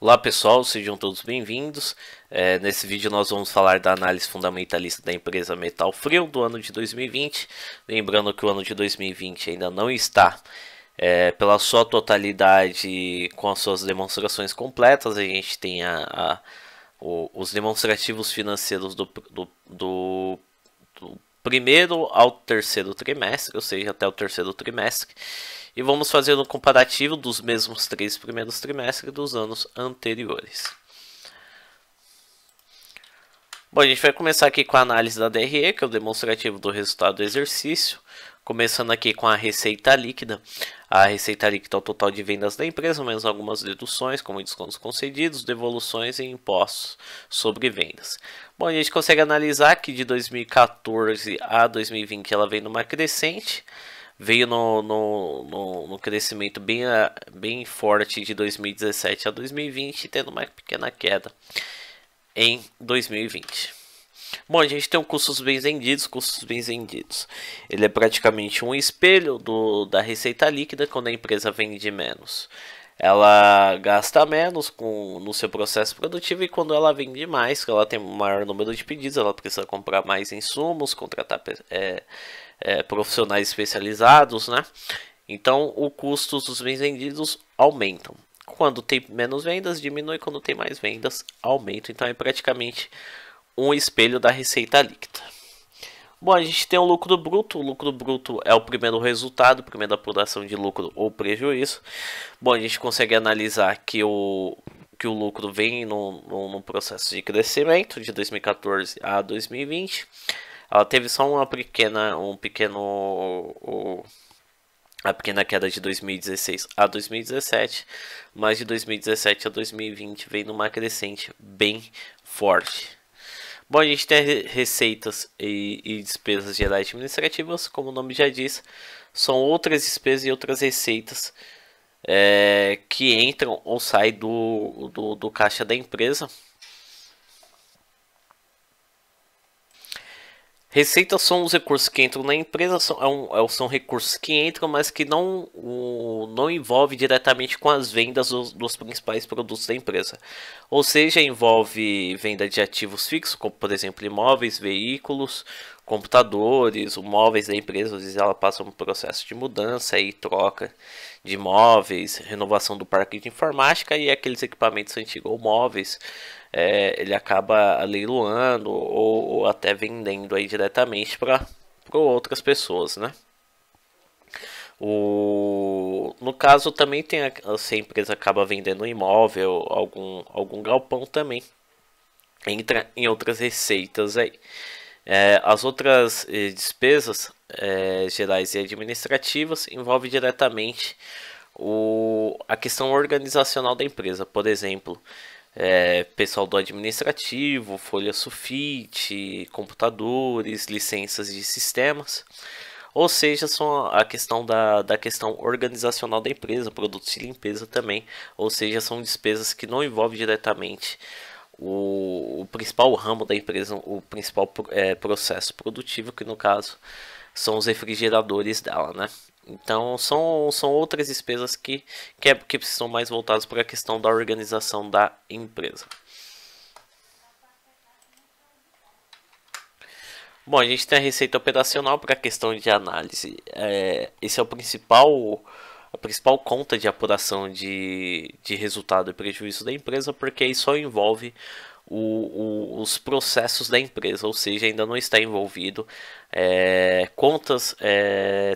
Olá pessoal, sejam todos bem-vindos. Nesse vídeo nós vamos falar da análise fundamentalista da empresa Metal Frio do ano de 2020. Lembrando que o ano de 2020 ainda não está pela sua totalidade com as suas demonstrações completas. A gente tem os demonstrativos financeiros do primeiro ao terceiro trimestre, ou seja, até o terceiro trimestre. E vamos fazer um comparativo dos mesmos três primeiros trimestres dos anos anteriores. Bom, a gente vai começar aqui com a análise da DRE, que é o demonstrativo do resultado do exercício. Começando aqui com a receita líquida. A receita líquida é o total de vendas da empresa, menos algumas deduções, como descontos concedidos, devoluções e impostos sobre vendas. Bom, a gente consegue analisar que de 2014 a 2020 ela vem numa crescente. Veio no crescimento bem forte de 2017 a 2020, tendo uma pequena queda em 2020. Bom, a gente tem o custos bem vendidos. Ele é praticamente um espelho da receita líquida. Quando a empresa vende menos, ela gasta menos no seu processo produtivo, e quando ela vende mais, ela tem um maior número de pedidos, ela precisa comprar mais insumos, contratar profissionais especializados, né? Então, o custo dos bens vendidos aumentam. Quando tem menos vendas, diminui. Quando tem mais vendas, aumenta. Então, é praticamente um espelho da receita líquida. Bom, a gente tem o lucro bruto. O lucro bruto é o primeiro resultado, primeira apuração de lucro ou prejuízo. Bom, a gente consegue analisar que o lucro vem num processo de crescimento de 2014 a 2020. Ela teve só uma pequena queda de 2016 a 2017, mas de 2017 a 2020 vem numa crescente bem forte. Bom, a gente tem receitas e despesas gerais administrativas, como o nome já diz, são outras despesas e outras receitas que entram ou saem do caixa da empresa. Receitas são os recursos que entram na empresa, são recursos que entram, mas que não envolve diretamente com as vendas dos principais produtos da empresa. Ou seja, envolve venda de ativos fixos, como por exemplo imóveis, veículos, computadores, os móveis da empresa. Às vezes ela passa um processo de mudança e troca de móveis, renovação do parque de informática, e aqueles equipamentos antigos ou móveis ele acaba leiloando ou até vendendo aí diretamente para outras pessoas, né? No caso também tem se a empresa acaba vendendo um imóvel, algum galpão, também entra em outras receitas aí. As outras despesas gerais e administrativas envolvem diretamente a questão organizacional da empresa. Por exemplo, pessoal do administrativo, folha sulfite, computadores, licenças de sistemas. Ou seja, são a questão da questão organizacional da empresa, produtos de limpeza também. Ou seja, são despesas que não envolvem diretamente o principal ramo da empresa, o principal processo produtivo, que no caso são os refrigeradores dela, né? Então são outras despesas que são mais voltadas para a questão da organização da empresa. Bom, a gente tem a receita operacional para a questão de análise. Esse é a principal conta de apuração de resultado e prejuízo da empresa, porque aí só envolve os processos da empresa, ou seja, ainda não está envolvido contas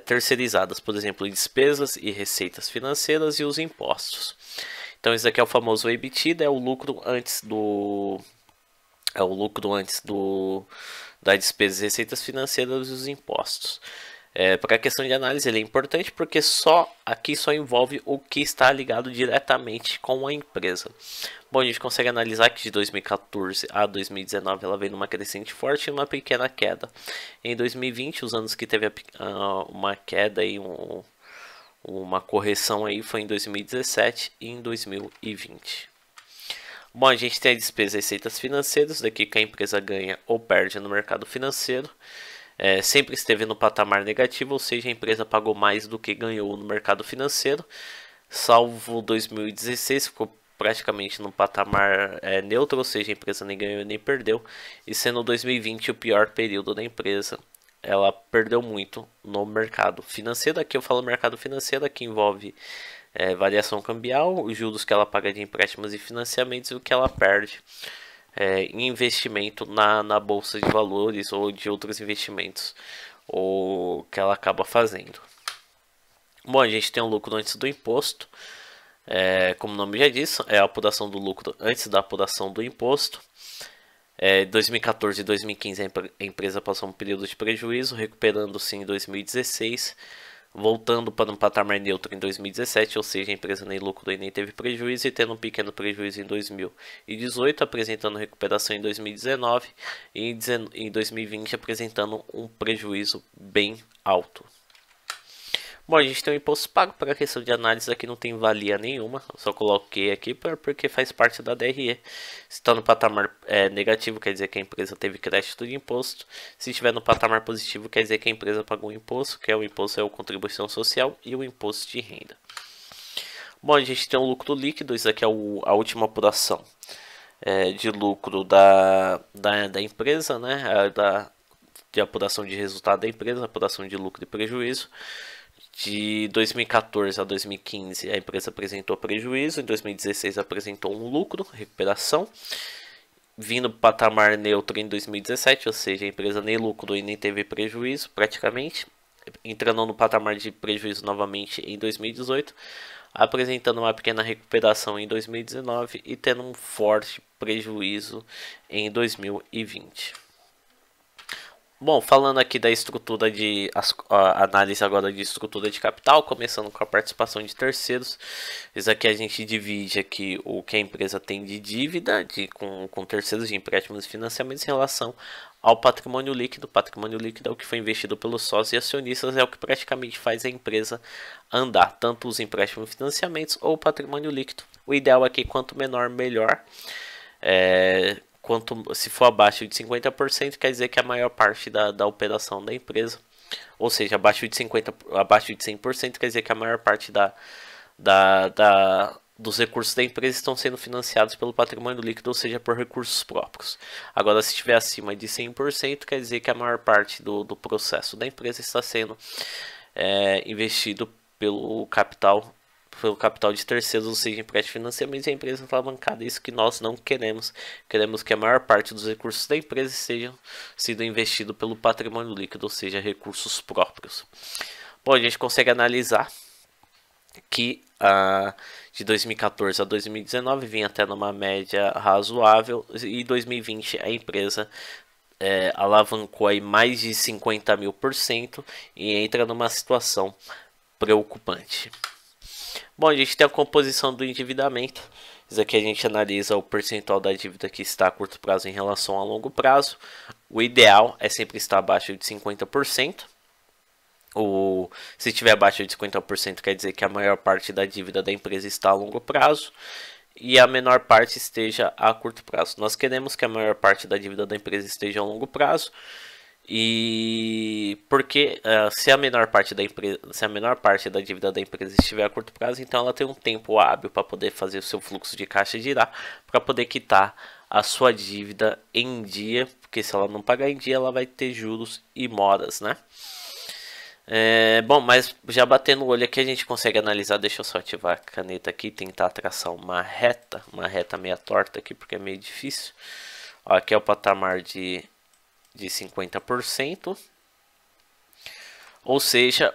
terceirizadas, por exemplo, despesas e receitas financeiras e os impostos. Então, esse aqui é o famoso EBITDA, é o lucro antes das despesas, receitas financeiras e os impostos. Para a questão de análise ele é importante porque aqui só envolve o que está ligado diretamente com a empresa. Bom, a gente consegue analisar que de 2014 a 2019 ela vem numa crescente forte e uma pequena queda. Em 2020, os anos que teve uma queda e uma correção aí foi em 2017 e em 2020. Bom, a gente tem a despesa e receitas financeiras, daqui que a empresa ganha ou perde no mercado financeiro. Sempre esteve no patamar negativo, ou seja, a empresa pagou mais do que ganhou no mercado financeiro, salvo 2016, ficou praticamente num patamar neutro, ou seja, a empresa nem ganhou nem perdeu, e sendo 2020 o pior período da empresa. Ela perdeu muito no mercado financeiro. Aqui eu falo mercado financeiro, que envolve variação cambial, os juros que ela paga de empréstimos e financiamentos e o que ela perde em investimento na bolsa de valores ou de outros investimentos ou que ela acaba fazendo. Bom, a gente tem um lucro antes do imposto. Como o nome já diz, é a apuração do lucro antes da apuração do imposto. 2014 e 2015 a empresa passou um período de prejuízo, recuperando-se em 2016, voltando para um patamar neutro em 2017, ou seja, a empresa nem lucrou e nem teve prejuízo, e tendo um pequeno prejuízo em 2018, apresentando recuperação em 2019, e em 2020 apresentando um prejuízo bem alto. Bom, a gente tem o imposto pago. Para a questão de análise aqui não tem valia nenhuma, eu só coloquei aqui porque faz parte da DRE. Se está no patamar negativo, quer dizer que a empresa teve crédito de imposto. Se estiver no patamar positivo, quer dizer que a empresa pagou um imposto, que é o imposto a contribuição social e o imposto de renda. Bom, a gente tem um lucro líquido, isso aqui é a última apuração de lucro da empresa, né? De apuração de resultado da empresa, apuração de lucro e prejuízo. De 2014 a 2015 a empresa apresentou prejuízo, em 2016 apresentou um lucro, recuperação, vindo para o patamar neutro em 2017, ou seja, a empresa nem lucrou e nem teve prejuízo praticamente, entrando no patamar de prejuízo novamente em 2018, apresentando uma pequena recuperação em 2019 e tendo um forte prejuízo em 2020. Bom, falando aqui da estrutura análise agora de estrutura de capital, começando com a participação de terceiros. Isso aqui a gente divide aqui o que a empresa tem de dívida com terceiros de empréstimos e financiamentos em relação ao patrimônio líquido. O patrimônio líquido é o que foi investido pelos sócios e acionistas, é o que praticamente faz a empresa andar, tanto os empréstimos e financiamentos ou o patrimônio líquido. O ideal é que quanto menor, melhor. Se for abaixo de 50%, quer dizer que a maior parte da operação da empresa, ou seja, abaixo de 100%, quer dizer que a maior parte dos recursos da empresa estão sendo financiados pelo patrimônio líquido, ou seja, por recursos próprios. Agora, se estiver acima de 100%, quer dizer que a maior parte do processo da empresa está sendo investido pelo capital de terceiros, ou seja, empréstimo financiamento, e a empresa está alavancada. Isso que nós não queremos. Queremos que a maior parte dos recursos da empresa sejam sido investido pelo patrimônio líquido, ou seja, recursos próprios. Bom, a gente consegue analisar que de 2014 a 2019 vinha até numa média razoável, e 2020 a empresa alavancou aí mais de 50.000% e entra numa situação preocupante. Bom, a gente tem a composição do endividamento. Isso aqui a gente analisa o percentual da dívida que está a curto prazo em relação a longo prazo. O ideal é sempre estar abaixo de 50%. Se estiver abaixo de 50%, quer dizer que a maior parte da dívida da empresa está a longo prazo e a menor parte esteja a curto prazo. Nós queremos que a maior parte da dívida da empresa esteja a longo prazo. E porque se a menor parte da dívida da empresa estiver a curto prazo, então ela tem um tempo hábil para poder fazer o seu fluxo de caixa girar, para poder quitar a sua dívida em dia, porque se ela não pagar em dia, ela vai ter juros e moras, né? Bom, mas já batendo o olho aqui a gente consegue analisar. Deixa eu só ativar a caneta aqui, tentar traçar uma reta meia torta aqui, porque é meio difícil. Ó, aqui é o patamar de 50%, ou seja,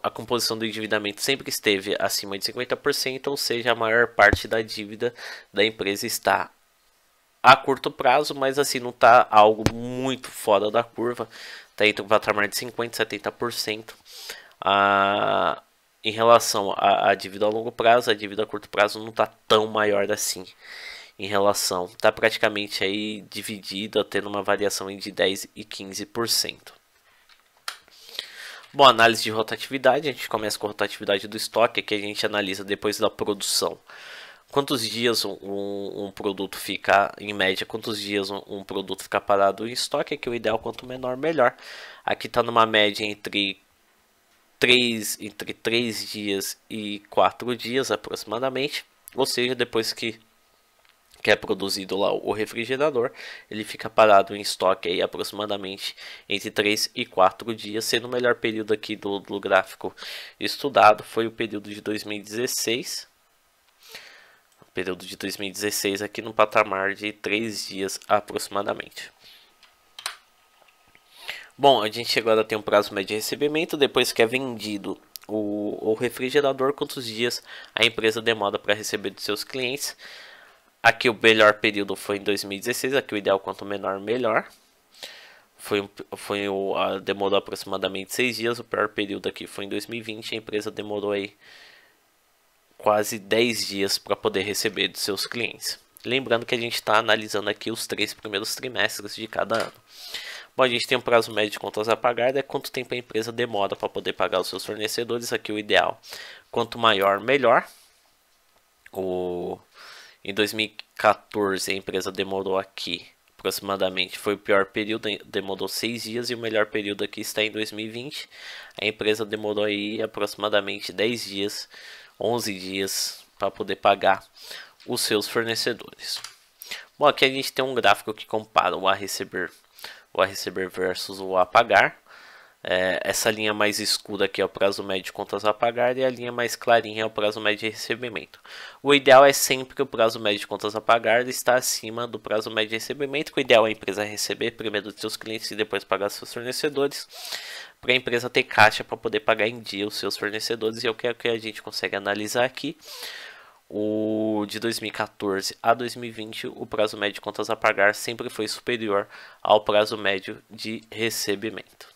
a composição do endividamento sempre esteve acima de 50%, ou seja, a maior parte da dívida da empresa está a curto prazo, mas assim não está algo muito fora da curva, está entre o patamar de 50% e 70%. Em relação à dívida a longo prazo, a dívida a curto prazo não está tão maior assim. Em relação, está praticamente aí dividida, tendo uma variação de 10% e 15%. Bom, análise de rotatividade, a gente começa com a rotatividade do estoque, que a gente analisa depois da produção. Quantos dias um produto fica, em média, quantos dias um produto fica parado em estoque, que o ideal quanto menor, melhor. Aqui está numa média entre 3 dias e 4 dias aproximadamente. ou seja, depois que é produzido lá o refrigerador, ele fica parado em estoque aí aproximadamente entre 3 e 4 dias, sendo o melhor período aqui do gráfico estudado foi o período de 2016. O período de 2016 aqui no patamar de 3 dias aproximadamente. Bom, a gente agora tem um prazo médio de recebimento, depois que é vendido o refrigerador, quantos dias a empresa demora para receber dos seus clientes. Aqui o melhor período foi em 2016, aqui o ideal quanto menor melhor. Demorou aproximadamente 6 dias, o pior período aqui foi em 2020, a empresa demorou aí quase 10 dias para poder receber dos seus clientes. Lembrando que a gente está analisando aqui os 3 primeiros trimestres de cada ano. Bom, a gente tem um prazo médio de contas a pagar, é quanto tempo a empresa demora para poder pagar os seus fornecedores, aqui o ideal, quanto maior melhor. Em 2014 a empresa demorou aqui aproximadamente, foi o pior período, demorou 6 dias, e o melhor período aqui está em 2020. A empresa demorou aí aproximadamente 10 dias, 11 dias para poder pagar os seus fornecedores. Bom, aqui a gente tem um gráfico que compara o a receber versus o a pagar. Essa linha mais escura aqui é o prazo médio de contas a pagar, e a linha mais clarinha é o prazo médio de recebimento. O ideal é sempre que o prazo médio de contas a pagar está acima do prazo médio de recebimento. O ideal é a empresa receber primeiro dos seus clientes e depois pagar seus fornecedores, para a empresa ter caixa para poder pagar em dia os seus fornecedores, e é o que a gente consegue analisar aqui. O de 2014 a 2020, o prazo médio de contas a pagar sempre foi superior ao prazo médio de recebimento.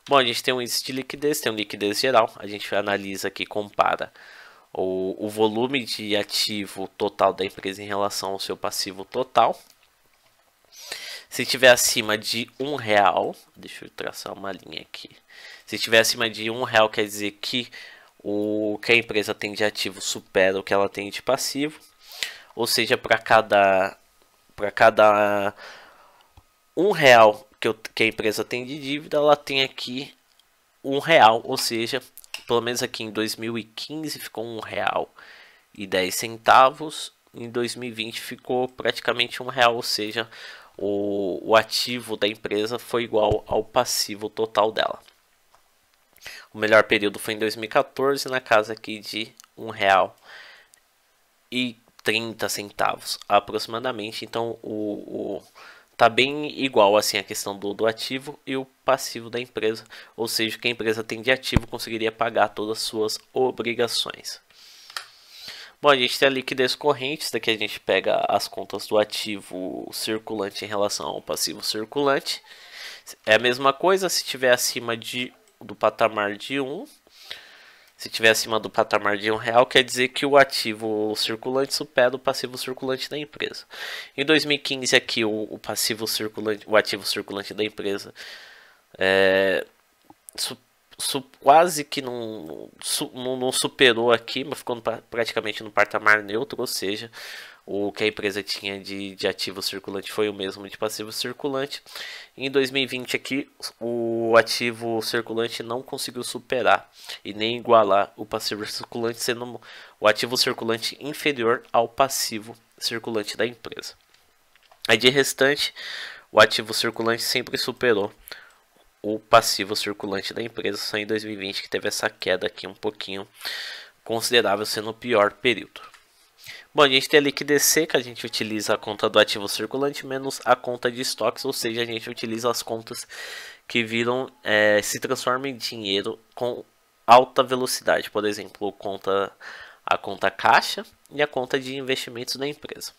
Bom, a gente tem um índice de liquidez, tem um liquidez geral. A gente analisa aqui, compara o volume de ativo total da empresa em relação ao seu passivo total. Se estiver acima de R$1, deixa eu traçar uma linha aqui. Se estiver acima de R$1, quer dizer que o que a empresa tem de ativo supera o que ela tem de passivo. Ou seja, para cada R$1 que a empresa tem de dívida, ela tem aqui R$1, ou seja, pelo menos aqui em 2015 ficou R$1,10, em 2020 ficou praticamente R$1, ou seja, o ativo da empresa foi igual ao passivo total dela. O melhor período foi em 2014, na casa aqui de R$1,30 aproximadamente. Então tá bem igual assim a questão do ativo e o passivo da empresa, ou seja, o que a empresa tem de ativo conseguiria pagar todas as suas obrigações. Bom, a gente tem a liquidez corrente, isso daqui a gente pega as contas do ativo circulante em relação ao passivo circulante. É a mesma coisa, se estiver acima do patamar de 1. Se estiver acima do patamar de R$1, quer dizer que o ativo circulante supera o passivo circulante da empresa. Em 2015 aqui o ativo circulante da empresa quase que não superou aqui, mas ficou praticamente no patamar neutro, ou seja, o que a empresa tinha de ativo circulante foi o mesmo de passivo circulante. Em 2020 aqui, o ativo circulante não conseguiu superar e nem igualar o passivo circulante, sendo o ativo circulante inferior ao passivo circulante da empresa. Aí de restante, o ativo circulante sempre superou o passivo circulante da empresa, só em 2020 que teve essa queda aqui um pouquinho considerável, sendo o pior período. Bom, a gente tem a liquidez seca, a gente utiliza a conta do ativo circulante menos a conta de estoques, ou seja, a gente utiliza as contas que se transformam em dinheiro com alta velocidade, por exemplo, a conta caixa e a conta de investimentos da empresa.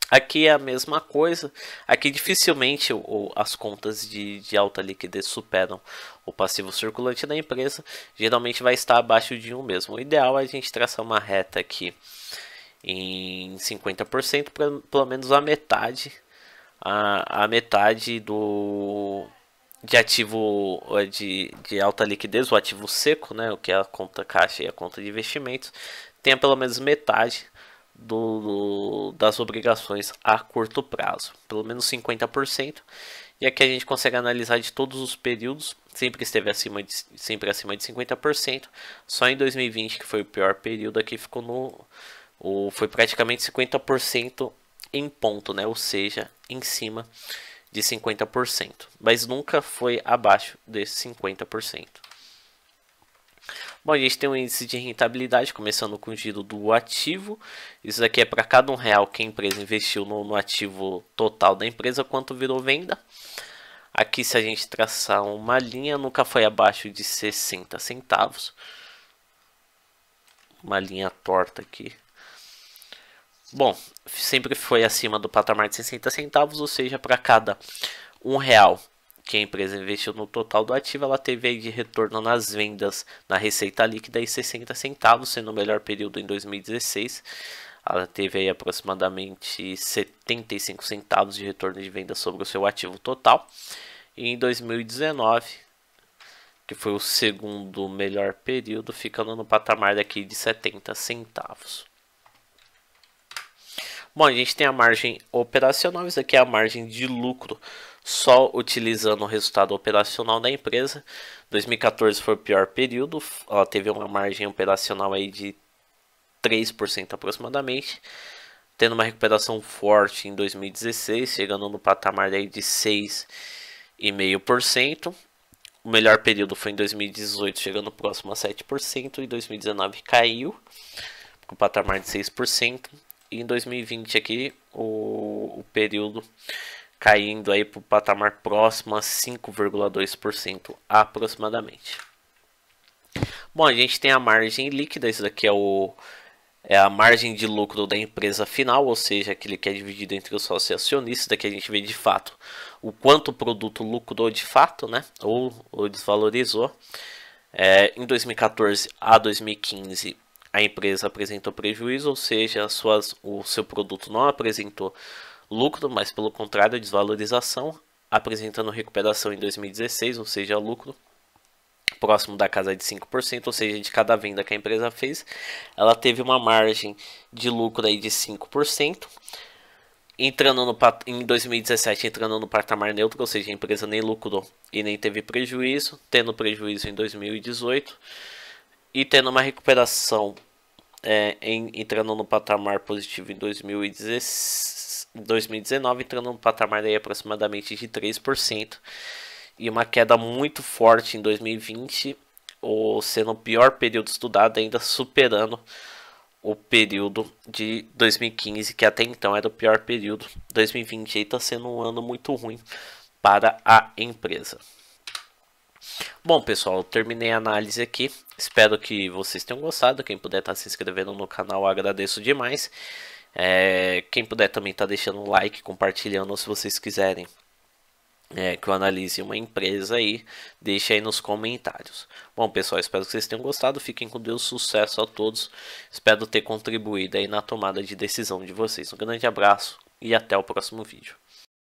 Aqui é a mesma coisa, aqui dificilmente as contas de alta liquidez superam o passivo circulante da empresa, geralmente vai estar abaixo de 1 mesmo. O ideal é a gente traçar uma reta aqui em 50%, pelo menos a metade de ativo de alta liquidez, o ativo seco, né, o que é a conta caixa e a conta de investimentos, tenha pelo menos metade das obrigações a curto prazo, pelo menos 50%, E aqui a gente consegue analisar de todos os períodos, sempre acima de 50%. Só em 2020, que foi o pior período, aqui ficou foi praticamente 50% em ponto, né? Ou seja, em cima de 50%, mas nunca foi abaixo desses 50%. Bom, a gente tem um índice de rentabilidade, começando com o giro do ativo. Isso daqui é para cada R$1 que a empresa investiu no ativo total da empresa, quanto virou venda. Aqui, se a gente traçar uma linha, nunca foi abaixo de 60 centavos. Uma linha torta aqui. Bom, sempre foi acima do patamar de 60 centavos, ou seja, para cada R$1 que a empresa investiu no total do ativo, ela teve aí de retorno nas vendas, na receita líquida, e 60 centavos, sendo o melhor período em 2016. Ela teve aí aproximadamente 75 centavos de retorno de venda sobre o seu ativo total. E em 2019, que foi o segundo melhor período, ficando no patamar daqui de 70 centavos. Bom, a gente tem a margem operacional, isso aqui é a margem de lucro, só utilizando o resultado operacional da empresa. 2014 foi o pior período, ela teve uma margem operacional aí de 3% aproximadamente, tendo uma recuperação forte em 2016, chegando no patamar aí de 6,5%. O melhor período foi em 2018, chegando próximo a 7%, e 2019 caiu com o patamar de 6%. E em 2020 aqui o período caindo aí para o patamar próximo a 5,2% aproximadamente. Bom, a gente tem a margem líquida, isso daqui é a margem de lucro da empresa final, ou seja, aquele que é dividido entre os sócios e acionistas. Daqui a gente vê de fato o quanto o produto lucrou de fato, né, ou desvalorizou. Em 2014 a 2015 a empresa apresentou prejuízo, ou seja, o seu produto não apresentou lucro, mas pelo contrário, desvalorização, apresentando recuperação em 2016, ou seja, lucro próximo da casa de 5%, ou seja, de cada venda que a empresa fez, ela teve uma margem de lucro aí de 5%, em 2017 entrando no patamar neutro, ou seja, a empresa nem lucrou e nem teve prejuízo, tendo prejuízo em 2018, e tendo uma recuperação entrando no patamar positivo em 2019, entrando no patamar aí aproximadamente de 3%, e uma queda muito forte em 2020, ou sendo o pior período estudado, ainda superando o período de 2015, que até então era o pior período. 2020 está sendo um ano muito ruim para a empresa. Bom, pessoal, eu terminei a análise aqui. Espero que vocês tenham gostado. Quem puder estar se inscrevendo no canal, eu agradeço demais. Quem puder também estar deixando um like, compartilhando, se vocês quiserem que eu analise uma empresa aí, deixe aí nos comentários. Bom, pessoal, espero que vocês tenham gostado. Fiquem com Deus, sucesso a todos. Espero ter contribuído aí na tomada de decisão de vocês. Um grande abraço e até o próximo vídeo.